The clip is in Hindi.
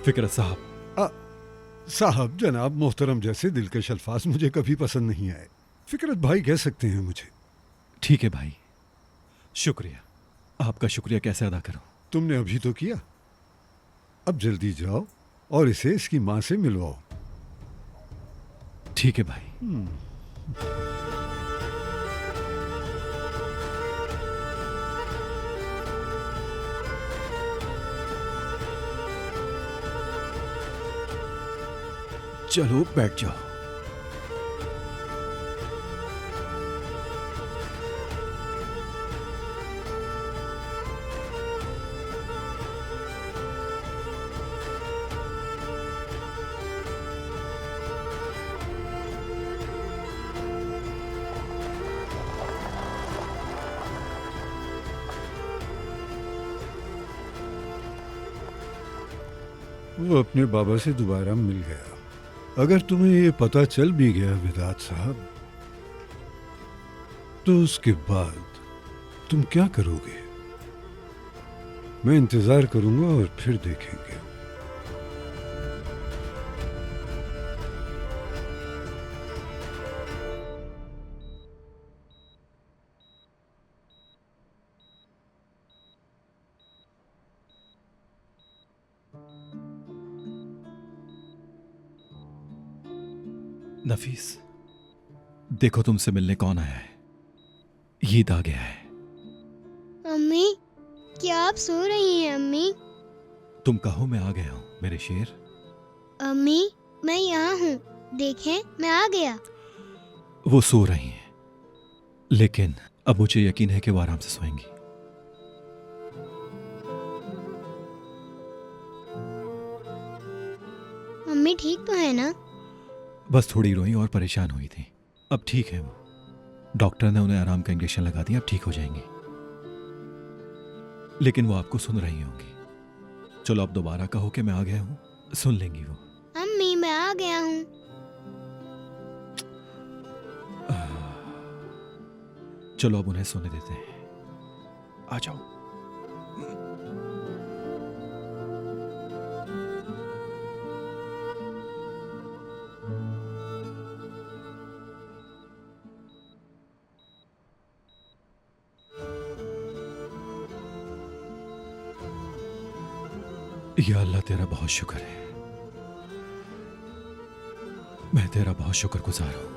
फिक्रत साहब। आ, साहब जनाब मोहतरम जैसे दिलकश अल्फाज मुझे कभी पसंद नहीं आए। फिक्रत भाई कह सकते हैं मुझे। ठीक है भाई, शुक्रिया। आपका शुक्रिया कैसे अदा करूं? तुमने अभी तो किया, अब जल्दी जाओ और इसे इसकी माँ से मिलवाओ। ठीक है भाई। चलो बैठ जाओ। वो अपने बाबा से दोबारा मिल गया। अगर तुम्हें ये पता चल भी गया विदात साहब, तो उसके बाद तुम क्या करोगे? मैं इंतजार करूंगा और फिर देखेंगे। नफीस, देखो तुमसे मिलने कौन आया है। ईद आ गया है। अम्मी, क्या आप सो रही हैं अम्मी? तुम कहो मैं आ गया हूं मेरे शेर। अम्मी, मैं यहाँ हूँ, देखें मैं आ गया। वो सो रही हैं, लेकिन अब मुझे यकीन है कि वो आराम से सोएंगी। अम्मी ठीक तो है ना? बस थोड़ी रोई और परेशान हुई थी। अब ठीक है वो। डॉक्टर ने उन्हें आराम का इंजेक्शन लगा दिया, अब ठीक हो जाएंगी। लेकिन वो आपको सुन रही होंगी। चलो अब दोबारा कहो कि मैं आ गया हूं, सुन लेंगी वो। अम्मी, मैं आ गया हूँ। चलो अब उन्हें सोने देते हैं। आ जाओ। या अल्लाह, तेरा बहुत शुक्र है। मैं तेरा बहुत शुक्रगुजार हूं।